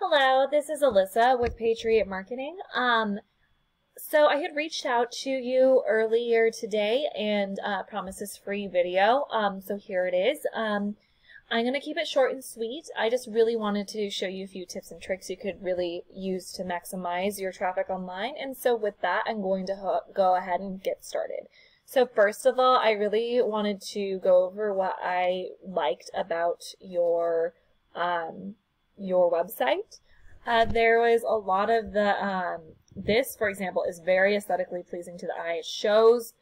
Hello, this is Alyssa with Patriot Marketing. So I had reached out to you earlier today and promised this free video. So here it is. I'm going to keep it short and sweet. I just really wanted to show you a few tips and tricks you could really use to maximize your traffic online. And so with that, I'm going to go ahead and get started. So first of all, I really wanted to go over what I liked about your website. There was a lot of the, this, for example, is very aesthetically pleasing to the eye. It shows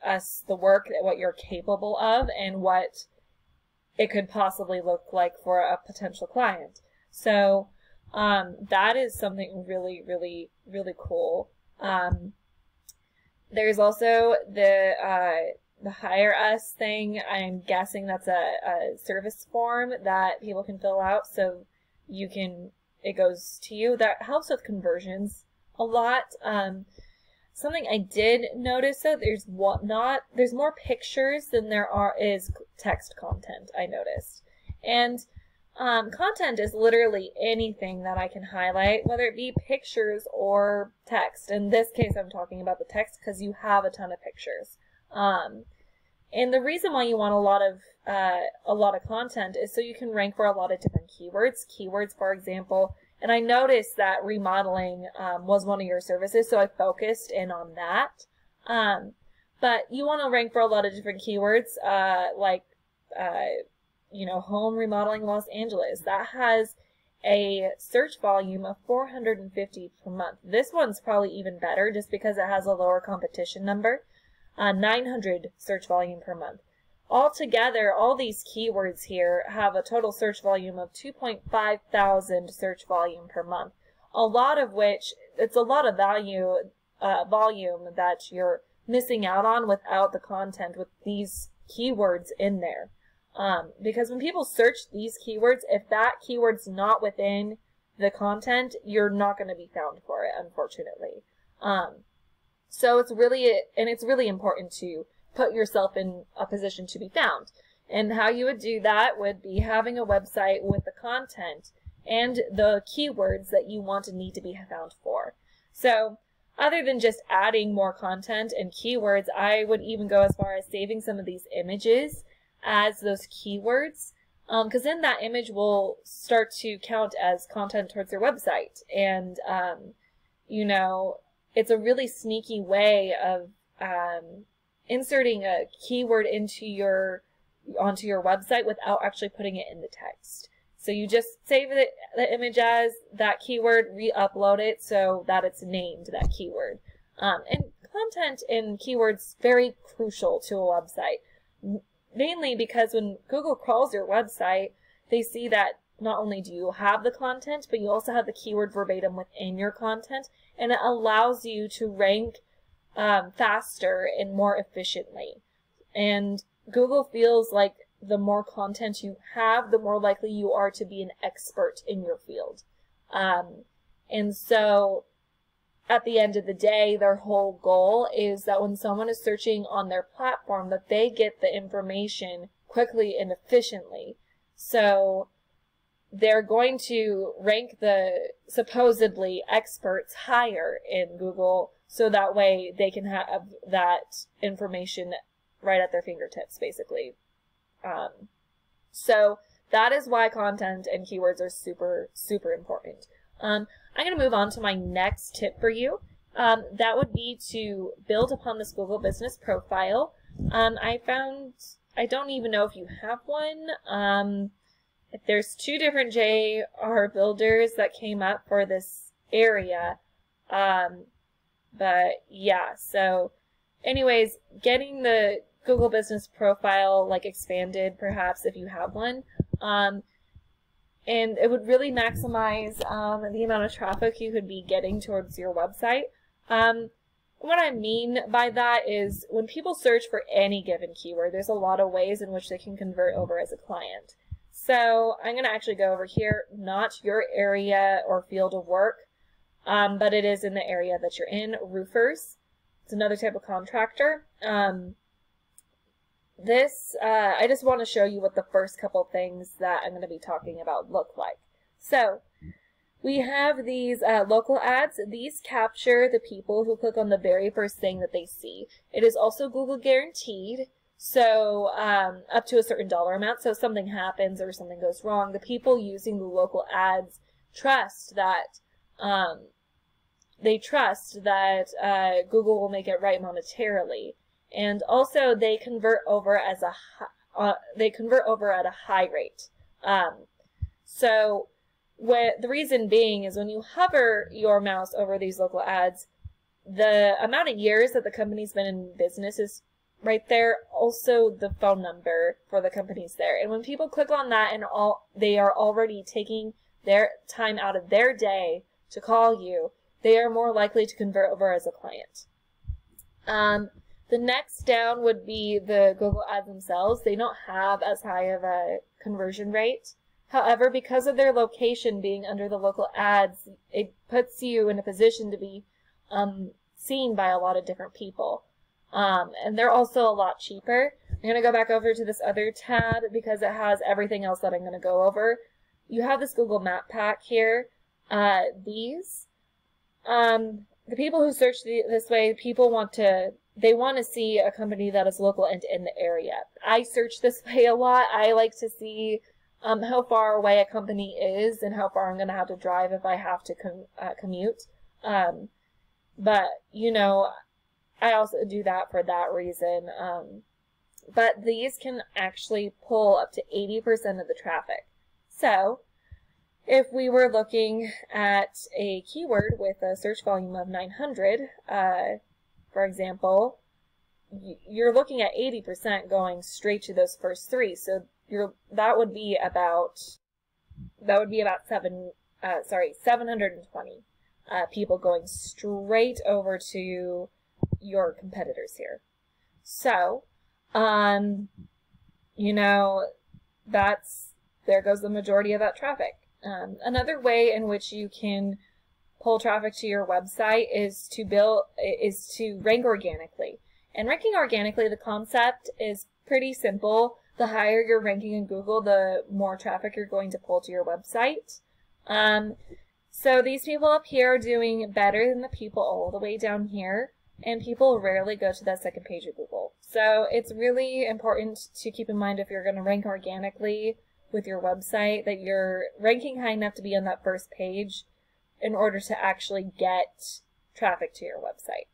us the work, what you're capable of, and what it could possibly look like for a potential client. So that is something really, really, really cool. There's also the Hire Us thing. I'm guessing that's a service form that people can fill out, so it goes to you. That helps with conversions a lot. Something I did notice, though, there's more pictures than there is text content, I noticed. And content is literally anything that I can highlight, whether it be pictures or text. In this case, I'm talking about the text because you have a ton of pictures. And the reason why you want a lot of content is so you can rank for a lot of different keywords. Keywords, for example, and I noticed that remodeling was one of your services, so I focused in on that. But you want to rank for a lot of different keywords, like home remodeling Los Angeles. That has a search volume of 450 per month. This one's probably even better just because it has a lower competition number. 900 search volume per month. Altogether, all these keywords here have a total search volume of 2.5 thousand search volume per month. A lot of which, it's a lot of volume that you're missing out on without the content with these keywords in there. Because when people search these keywords, if that keyword's not within the content, you're not going to be found for it, unfortunately. So it's really important to put yourself in a position to be found. And how you would do that would be having a website with the content and the keywords that you want and need to be found for. So other than just adding more content and keywords, I would even go as far as saving some of these images as those keywords, because then that image will start to count as content towards your website. And it's a really sneaky way of inserting a keyword onto your website without actually putting it in the text. So you just save the image as that keyword, re-upload it so that it's named that keyword. And content and keywords very crucial to a website, mainly because when Google crawls your website, they see that not only do you have the content, but you also have the keyword verbatim within your content, and it allows you to rank faster and more efficiently. And Google feels like the more content you have, the more likely you are to be an expert in your field. And so at the end of the day, their whole goal is that when someone is searching on their platform, that they get the information quickly and efficiently. So they're going to rank the supposedly experts higher in Google, so that way they can have that information right at their fingertips, basically. So that is why content and keywords are super, super important. I'm going to move on to my next tip for you. That would be to build upon this Google business profile. I don't even know if you have one. There's two different JR builders that came up for this area. But yeah, so anyways, getting the Google business profile expanded, perhaps, if you have one. And it would really maximize the amount of traffic you could be getting towards your website. What I mean by that is when people search for any given keyword, there's a lot of ways in which they can convert over as a client. So I'm going to actually go over here, not your area or field of work, but it is in the area that you're in. Roofers. It's another type of contractor. I just want to show you what the first couple things that I'm going to be talking about look like. So We have these local ads. These capture the people who click on the very first thing that they see. It is also Google guaranteed, so up to a certain dollar amount. So if something happens or something goes wrong, the people using the local ads trust that Google will make it right monetarily, and also they convert over as a at a high rate. So the reason being is when you hover your mouse over these local ads, the amount of years that the company's been in business is right there. Also the phone number for the company's there. And when people click on that and they are already taking their time out of their day to call you, they are more likely to convert over as a client. The next down would be the Google ads themselves. They don't have as high of a conversion rate. However, because of their location being under the local ads, it puts you in a position to be seen by a lot of different people. And they're also a lot cheaper. I'm going to go back over to this other tab because it has everything else that I'm going to go over. You have this Google Map Pack here. The people who search this way, they want to see a company that is local and in the area. I search this way a lot. I like to see how far away a company is and how far I'm going to have to drive if I have to commute. But, you know, I also do that for that reason. But these can actually pull up to 80% of the traffic. So, if we were looking at a keyword with a search volume of 900, for example, you're looking at 80% going straight to those first three. So that would be about 720 people going straight over to your competitors here. So, you know, there goes the majority of that traffic. Another way in which you can pull traffic to your website is to rank organically. And ranking organically, the concept is pretty simple. The higher you're ranking in Google, the more traffic you're going to pull to your website. So these people up here are doing better than the people all the way down here, and people rarely go to that second page of Google. So it's really important to keep in mind if you're going to rank organically with your website that you're ranking high enough to be on that first page in order to actually get traffic to your website.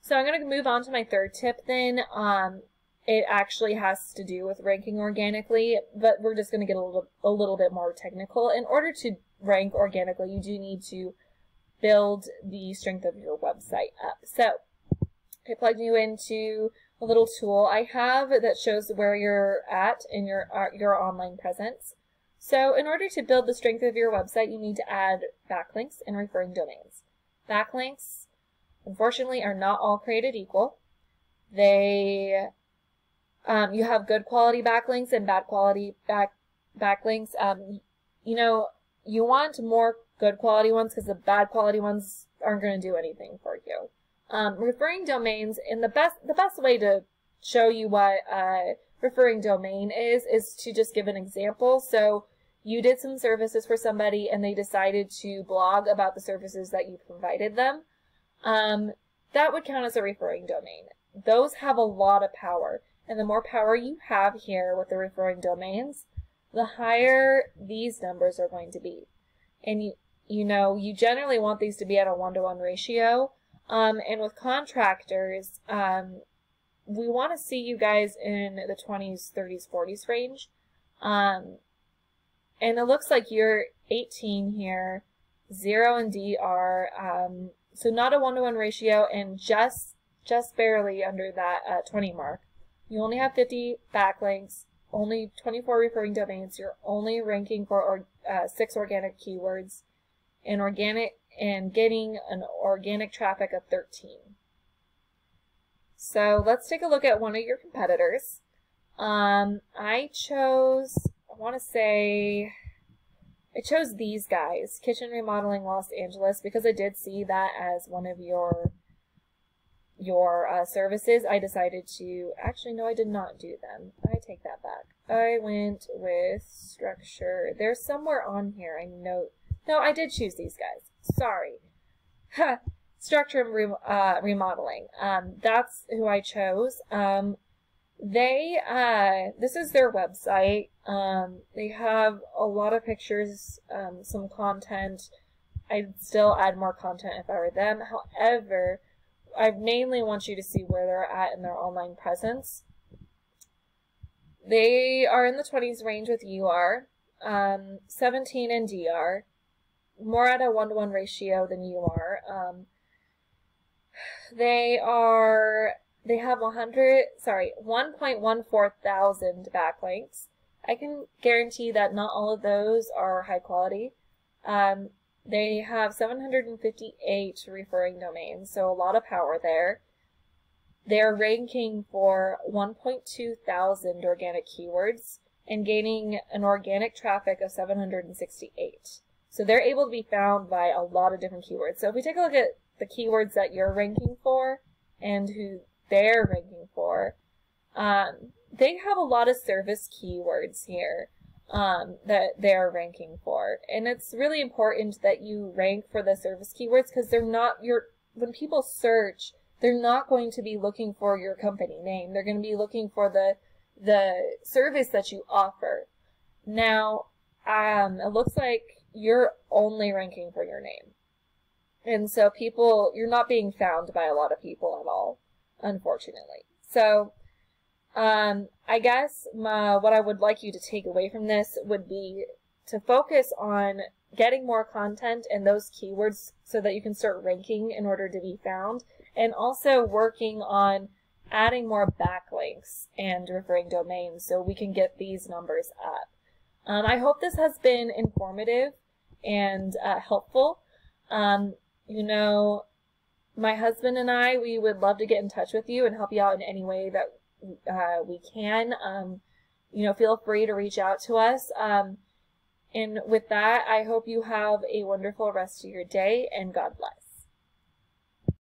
So I'm going to move on to my third tip then. It actually has to do with ranking organically, but we're just going to get a little bit more technical. In order to rank organically, you do need to build the strength of your website up. So I plugged you into a little tool I have that shows where you're at in your online presence. So in order to build the strength of your website, you need to add backlinks and referring domains. Backlinks, unfortunately, are not all created equal. You have good quality backlinks and bad quality backlinks. You know, you want more good quality ones because the bad quality ones aren't going to do anything for you. Referring domains, and the best way to show you what referring domain is to just give an example. So you did some services for somebody and they decided to blog about the services that you provided them. That would count as a referring domain. Those have a lot of power. And the more power you have here with the referring domains, the higher these numbers are going to be. And you know, you generally want these to be at a 1-to-1 ratio. And with contractors, we want to see you guys in the 20s, 30s, 40s range. And it looks like you're 18 here, 0 and D are, so not a 1-to-1 ratio and just barely under that 20 mark. You only have 50 backlinks, only 24 referring domains. You're only ranking for 6 organic keywords, and getting an organic traffic of 13. So let's take a look at one of your competitors. I chose these guys, Kitchen Remodeling Los Angeles, because I did see that as one of your services. I decided to, actually no, I did not do them. I take that back. I went with structure. They're somewhere on here. I know No, I did choose these guys. Sorry. Structure Remodeling. That's who I chose. This is their website. They have a lot of pictures, some content. I'd still add more content if I were them. However, I mainly want you to see where they're at in their online presence. They are in the 20s range with UR, 17 in DR, more at a 1-to-1 ratio than you are. They have 1.14 thousand backlinks. I can guarantee that not all of those are high quality. They have 758 referring domains, so a lot of power there. They're ranking for 1.2 thousand organic keywords and gaining an organic traffic of 768. So they're able to be found by a lot of different keywords. So if we take a look at the keywords that you're ranking for and who they're ranking for, they have a lot of service keywords here that they're ranking for. And it's really important that you rank for the service keywords because they're not when people search, they're not going to be looking for your company name. They're going to be looking for the service that you offer. Now, it looks like you're only ranking for your name. And so you're not being found by a lot of people at all, unfortunately. So, I guess what I would like you to take away from this would be to focus on getting more content and those keywords so that you can start ranking in order to be found, and also working on adding more backlinks and referring domains so we can get these numbers up. I hope this has been informative and helpful. You know, my husband and I, we would love to get in touch with you and help you out in any way that we can. You know, feel free to reach out to us. And with that, I hope you have a wonderful rest of your day, and God bless.